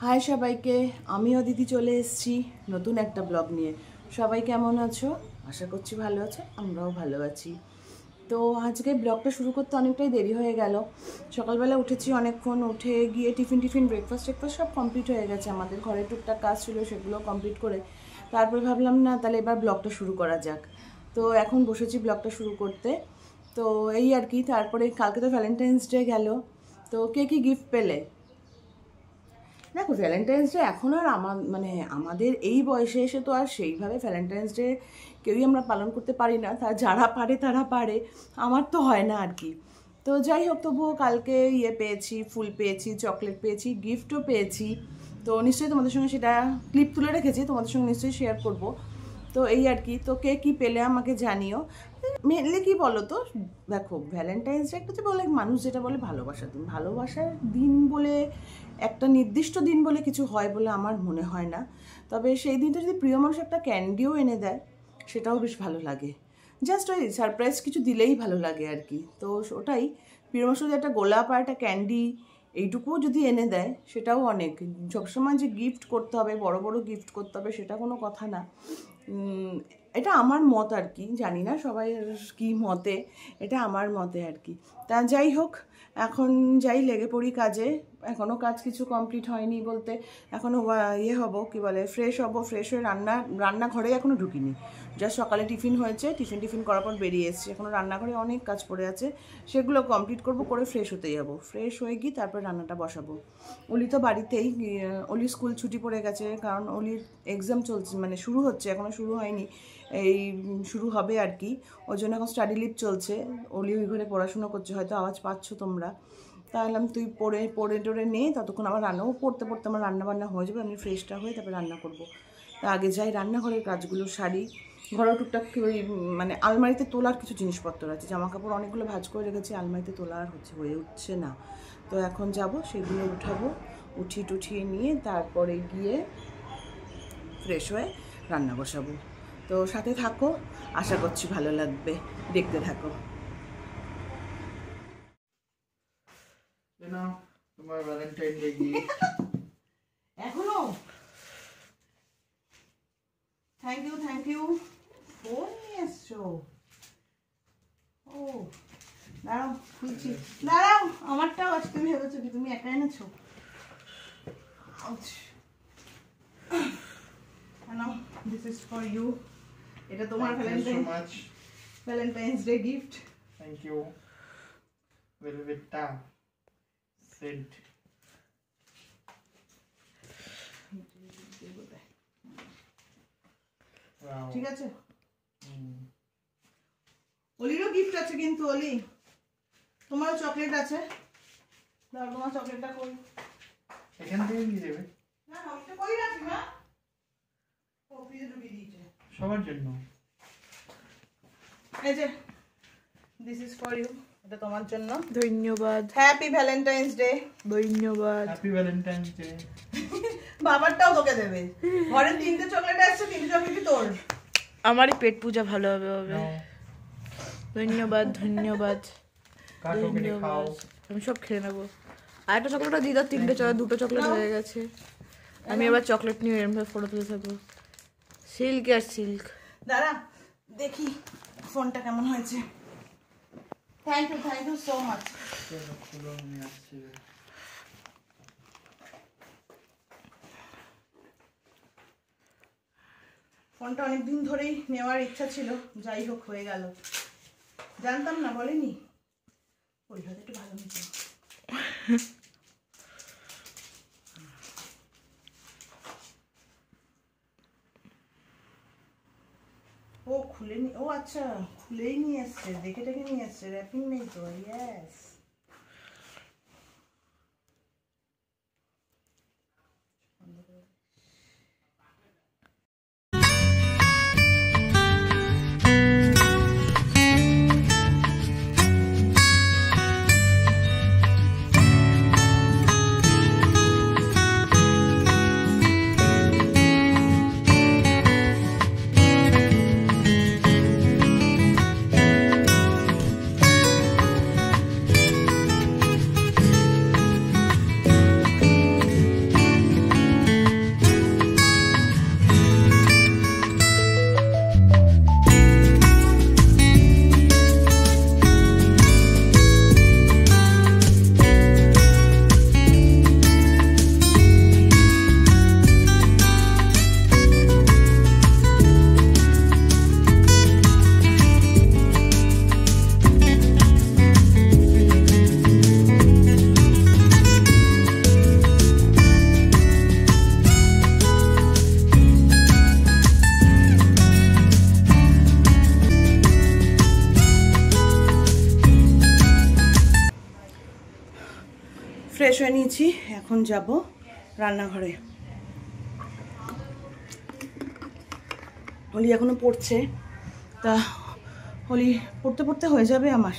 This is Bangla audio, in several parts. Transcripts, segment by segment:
হাই সবাইকে, আমিও দিদি চলে এসেছি নতুন একটা ব্লগ নিয়ে। সবাই কেমন আছো? আশা করছি ভালো আছো, আমরাও ভালো আছি। তো আজকে ব্লগটা শুরু করতে অনেকটাই দেরি হয়ে গেল। সকালবেলা উঠেছি অনেকক্ষণ, উঠে গিয়ে টিফিন ব্রেকফাস্ট সব কমপ্লিট হয়ে গেছে। আমাদের ঘরে টুকটাক কাজ ছিল, সেগুলো কমপ্লিট করে তারপরে ভাবলাম না তাহলে এবার ব্লগটা শুরু করা যাক। তো এখন বসেছি ব্লগটা শুরু করতে। তো এই আর কি। তারপরে কালকে তো ভ্যালেন্টাইন্স ডে গেল। তো কে কি গিফট পেলে? দেখো, ভ্যালেন্টাইন্স ডে এখন আর আমাদের এই বয়সে এসে তো আর সেইভাবে ভ্যালেন্টাইন্স ডে কেউই আমরা পালন করতে পারি না। যারা পারে তারা পারে, আমার তো হয় না আর কি। তো যাই হোক, তবুও কালকে পেয়েছি, ফুল পেয়েছি, চকলেট পেয়েছি, গিফটও পেয়েছি। তো নিশ্চয়ই তোমাদের সঙ্গে সেটা ক্লিপ তুলে রেখেছি, তোমাদের সঙ্গে নিশ্চয়ই শেয়ার করব। তো এই আর কি। তো কে কী পেলে আমাকে জানিও। মেনলি কী বলো তো, দেখো ভ্যালেন্টাইন্স ডে একটা বলে মানুষ যেটা বলে ভালোবাসার দিন। ভালোবাসার দিন বলে একটা নির্দিষ্ট দিন বলে কিছু হয় বলে আমার মনে হয় না। তবে সেই দিনটা যদি প্রিয় মানুষ একটা ক্যান্ডিও এনে দেয়, সেটাও বেশ ভালো লাগে। জাস্ট ওই সারপ্রাইজ কিছু দিলেই ভালো লাগে আর কি। তো ওটাই, প্রিয় মানুষ যদি একটা গোলাপ আর একটা ক্যান্ডি এইটুকুও যদি এনে দেয়, সেটাও অনেক। সবসময় যে গিফট করতে হবে, বড় বড় গিফট করতে হবে, সেটা কোনো কথা না। এটা আমার মত আর কি, জানি না সবাই কি মতে, এটা আমার মতে আর কি। তা যাই হোক, এখন যাই লেগে পড়ি কাজে। এখনও কাজ কিছু কমপ্লিট হয়নি বলতে, এখনও হব কি বলে, ফ্রেশ হব। ফ্রেশ হয়ে রান্নাঘরে এখনও ঢুকিনি। জাস্ট সকালে টিফিন হয়েছে, টিফিন করার পর বেরিয়ে এসেছি। এখনও রান্নাঘরে অনেক কাজ পড়ে আছে, সেগুলো কমপ্লিট করব, করে ফ্রেশ হতে যাব। ফ্রেশ হয়ে গিয়ে তারপর রান্নাটা বসাবো। অলি তো বাড়িতেই, অলি স্কুল ছুটি পড়ে গেছে, কারণ অলির এক্সাম চলছে, শুরু হচ্ছে, এখনও শুরু হয়নি, এই শুরু হবে আর কি। ওই জন্য এখন স্টাডি লিভ চলছে। অলি ওই ঘরে পড়াশুনো করছে, হয়তো আওয়াজ পাচ্ছ তোমরা। তাহলে তুই পড়ে টোরে নে, ততক্ষণ আমার রান্নাও পড়তে আমার রান্নাবান্না হয়ে যাবে, আমি ফ্রেশটা হয়ে তারপরে রান্না করবো। তা আগে যাই রান্নাঘরের কাজগুলো সারি। ঘরেও টুকটাক ওই আলমারিতে তোলার কিছু জিনিসপত্র আছে, জামা কাপড় অনেকগুলো ভাঁজ করে রেখেছি, আলমারিতে তোলা আর হয়ে উঠছে না। তো এখন যাব, সেগুলো উঠাবো, টুঠিয়ে নিয়ে তারপরে গিয়ে ফ্রেশ হয়ে রান্না বসাবো। তো সাথে থাকো, আশা করছি ভালো লাগবে, দেখতে থাকো। তোমার ভ্যালেন্টাইন ডে গিফট এখনো থ্যাংক ইউ। ফোন নিয়ে এসছো? ও দাঁড়াও, খুলছি, দাঁড়াও। আমারটাও আছে, তুমি ভেবেছো কি তুমি একা এনেছো? This is for you. এটা তোমার Valentine's day gift. Thank you. ভেলভেটটা সেন্ট। ঠিক আছে। অলিরও গিফট আছে কিন্তু, অলি তোমারও চকলেট আছে। দাও, তোমার চকলেটটা কই? এখান থেকে নিয়ে যাবে। না ওইটা কই রাখি না, ও ফ্রিজে ঢুকিয়ে দিয়েছে সবার জন্য। এই যে দিস ইজ ফর ইউ, এটা তোমার জন্য। ধন্যবাদ। Happy Valentine's day. ধন্যবাদ। Happy Valentine's day. বাবারটাও তোকে দেবে। ঘরে 3টে চকলেট আছে, 3টে চকলেটই তোর। আমারই পেট পূজা ভালো হবে। ধন্যবাদ। ধন্যবাদ। আমি সব খেয়ে নেবো। আর একটা চকলেট দিদা, 2টো চকলেট হয়ে গেছে। আমি এবার চকলেট নিয়ে এরম ভাবে ফটো তুলে থাকবো। সিল্ক আর সিল্ক। দাঁড়া দেখি ফোনটা কেমন হয়েছে। Thank you so much. ফোনটা অনেকদিন ধরেই নেওয়ার ইচ্ছা ছিল, যাই হোক হয়ে গেল। জানতাম না, বলেনি ওই হাতে একটু ভালো নিতে। ও খুলেনি, ও আচ্ছা খুলেই নিয়ে এসছে, দেখে নিয়ে এসছে, র্যাপিং নেই তো। ইয়েস। ফ্রেশ হয়ে নিয়েছি, এখন যাব রান্নাঘরে। হোলি এখনো পড়ছে, তা হোলি পড়তে পড়তে হয়ে যাবে আমার।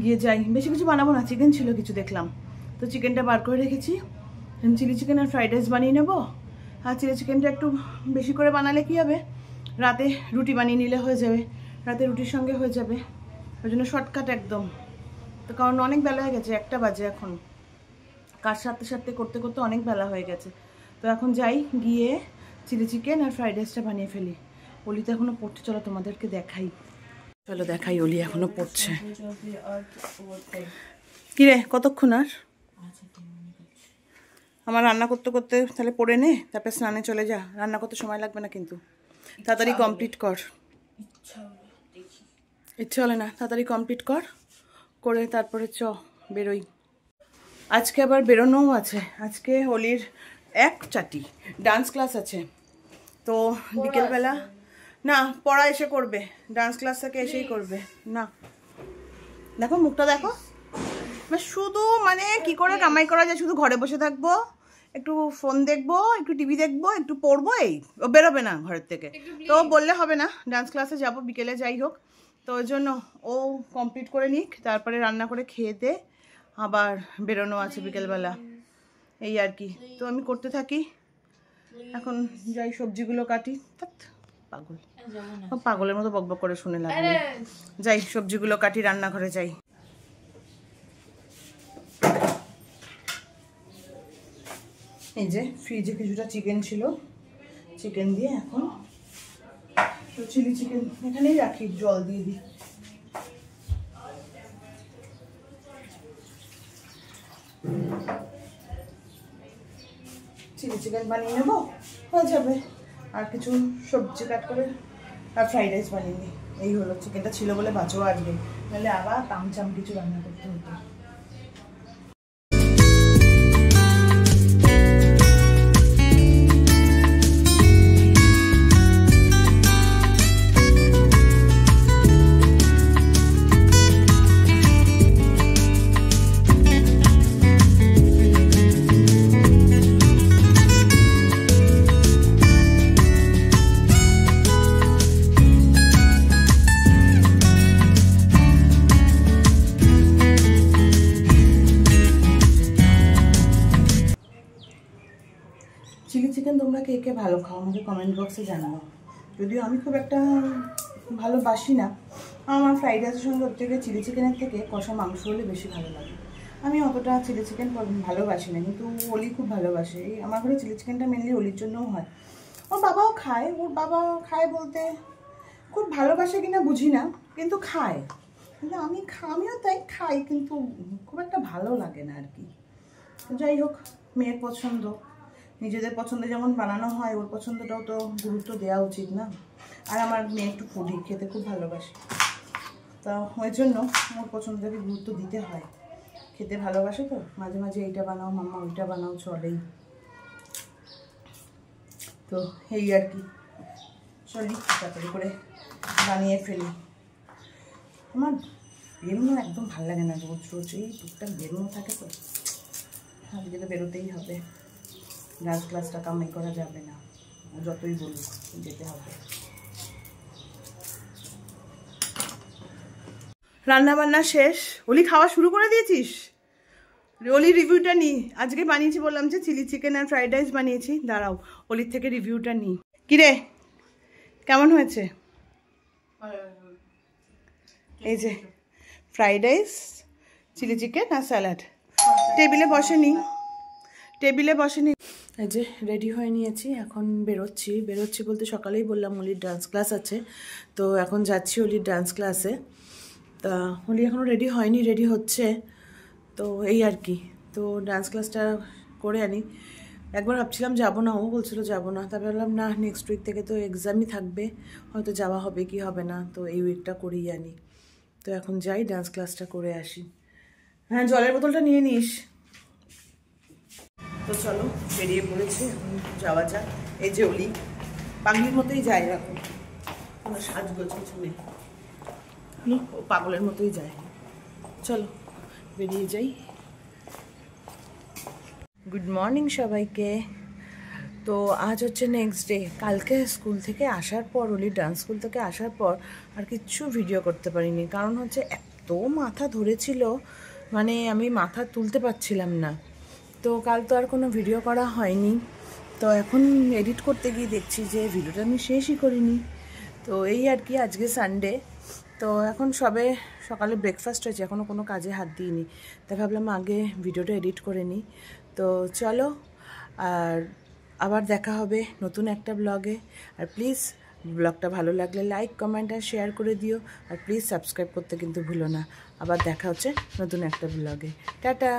গিয়ে যাই, বেশি কিছু বানাবো না, চিকেন ছিল কিছু দেখলাম, তো চিকেনটা বার করে রেখেছি। চিলি চিকেন আর ফ্রাইড রাইস বানিয়ে নেবো। আর চিলি চিকেনটা একটু বেশি করে বানালে কি হবে, রাতে রুটি বানিয়ে নিলে হয়ে যাবে, রাতে রুটির সঙ্গে হয়ে যাবে। ওই জন্য শর্টকাট একদম। তো কারণ অনেক বেলা হয়ে গেছে, 1টা বাজে এখন, কাজ সারতে সারতে করতে করতে অনেক বেলা হয়ে গেছে। তো এখন যাই, গিয়ে চিলি চিকেন আর ফ্রাইড রাইসটা বানিয়ে ফেলি। ওলি তো এখনও পড়ছে, চলো তোমাদেরকে দেখাই। চলো দেখাই, ওলি এখনও পড়ছে। কিরে কতক্ষণ আর? আমার রান্না করতে করতে তাহলে পড়ে নে, তারপরে স্নানে চলে যা। রান্না করতে সময় লাগবে না কিন্তু, তাড়াতাড়ি কমপ্লিট কর। ইচ্ছা হলে না, তাড়াতাড়ি কমপ্লিট কর, করে তারপরে বেরোই। আজকে আবার বেরোনোও আছে। আজকে হোলির 1 চাটি ডান্স ক্লাস আছে। তো বিকেলবেলা না, পড়া এসে করবে, ডান্স ক্লাস থেকে এসেই করবে। না দেখো মুখটা দেখো, শুধু মানে কি করে কামাই করা যায়, শুধু ঘরে বসে থাকবো, একটু ফোন দেখবো, একটু টিভি দেখবো, একটু পড়বো, এই ও বেরোবে না ঘরের থেকে। তো বললে হবে না, ডান্স ক্লাসে যাব বিকেলে, যাই হোক। তো ওই জন্য ও কমপ্লিট করে নিক, তারপরে রান্না করে খেয়ে দে, আবার বেরোনো আছে বিকেলবেলা, এই আর কি। তো আমি করতে থাকি, এখন যাই সবজিগুলো কাটি। পাগল, পাগলের মতো বকবক করে শুনে লাগবে। যাই সবজিগুলো কাটি, রান্নাঘরে যাই। এই যে ফ্রিজে কিছুটা চিকেন ছিল, চিকেন দিয়ে এখন চিলি চিকেন এখানেই রাখি, জল দিয়ে দিই। চিলি চিকেন বানিয়ে নেবো, হয়ে যাবে। আর কিছু সবজি কাট করে আর ফ্রাইড রাইস বানিয়ে নিই। এই হলো, চিকেনটা ছিল বলে বাঁচো আজকে, নাহলে আবার তামচাম কিছু রান্না করতে হতো। চিলি চিকেন তোমরা কে কে ভালো খাও আমাকে কমেন্ট বক্সে জানাও। যদিও আমি খুব একটা ভালোবাসি না, আমার ফ্রাইড রাইসের সঙ্গে ওর থেকে চিলি চিকেনের থেকে কষা মাংস হলে বেশি ভালো লাগে। আমি অতটা চিলি চিকেন ভালোবাসি না, কিন্তু ওলি খুব ভালোবাসে। এই আমার ঘরে চিলি চিকেনটা মেনলি ওলির জন্যও হয়। ওর বাবাও খায়, ওর বাবা খায় বলতে খুব ভালোবাসে কিনা বুঝি না, কিন্তু খায়। কিন্তু আমিও তাই খাই, কিন্তু খুব একটা ভালো লাগে না আর কি। যাই হোক, মেয়ের পছন্দ, নিজেদের পছন্দ যেমন বানানো হয়, ওর পছন্দটাও তো গুরুত্ব দেওয়া উচিত না। আর আমার মেয়ে একটু ফুডি, খেতে খুব ভালোবাসে, তা ওই জন্য ওর পছন্দটাকে গুরুত্ব দিতে হয়। খেতে ভালোবাসে তো, মাঝে মাঝে এইটা বানাও মাম্মা, ওইটা বানাও, চলেই। তো এই আর কি, চলি তাড়াতাড়ি করে বানিয়ে ফেলি। আমার বেরোনো একদম ভালো লাগে না, রোজ রোজ এই টুকটাক বেরোনো থাকে, তো আজকে তো বেরোতেই হবে। ডান্স ক্লাসটা কামাই করা যাবে না, যতই বলুক যেতে হবে। রান্না বান্না শেষ। ওলি খাওয়া শুরু করে দিয়েছিস? ওলি রিভিউটা নি। আজকে বানিয়েছি বললাম যে চিলি চিকেন আর ফ্রাইড রাইস বানিয়েছি, দাঁড়াও ওলির থেকে রিভিউটা নি। কিরে কেমন হয়েছে? এই যে ফ্রাইড রাইস, চিলি চিকেন আর স্যালাড। টেবিলে বসেনি, এই যে রেডি হয়ে নিয়েছি, এখন বেরোচ্ছি বলতে সকালেই বললাম ওলির ডান্স ক্লাস আছে, তো এখন যাচ্ছি ওলির ডান্স ক্লাসে। তা ওলি এখনও রেডি হয়নি, রেডি হচ্ছে, তো এই আর কি। তো ডান্স ক্লাসটা করে আনি। একবার ভাবছিলাম যাবো না, ও বলছিল যাবো না, তারপর ভাবলাম না, নেক্সট উইক থেকে তো এক্সামই থাকবে, হয়তো যাওয়া হবে কি হবে না, তো এই উইকটা করেই আনি। তো এখন যাই, ডান্স ক্লাসটা করে আসি। হ্যাঁ, জলের বোতলটা নিয়ে নিস। তো চলো বেরিয়ে পড়েছি, এখন যাওয়া যাক। এই যে ওলি পাগলির মতোই যায়, এখন কোনো সাজগোজ কিছু নেই, ও পাগলের মতোই যায়। চলো বেরিয়ে যাই। গুড মর্নিং সবাইকে। তো আজ হচ্ছে নেক্সট ডে। কালকে স্কুল থেকে আসার পর, ওলি ডান্স স্কুল থেকে আসার পর আর কিচ্ছু ভিডিও করতে পারিনি, কারণ হচ্ছে এত মাথা ধরেছিল, মানে আমি মাথা তুলতে পারছিলাম না। তো কাল তো আর কোনো ভিডিও করা হয়নি। তো এখন এডিট করতে গিয়ে দেখছি যে ভিডিওটা আমি শেষই করিনি। তো এই আর কি, আজকে সানডে। তো এখন সবে সকালে ব্রেকফাস্ট হয়েছে, এখনও কোনো কাজে হাত দিইনি, তাই ভাবলাম আগে ভিডিওটা এডিট করে নিই। তো চলো, আর আবার দেখা হবে নতুন একটা ব্লগে। আর প্লিজ ব্লগটা ভালো লাগলে লাইক, কমেন্ট আর শেয়ার করে দিও। আর প্লিজ সাবস্ক্রাইব করতে কিন্তু ভুলো না। আবার দেখা হচ্ছে নতুন একটা ব্লগে। টাটা।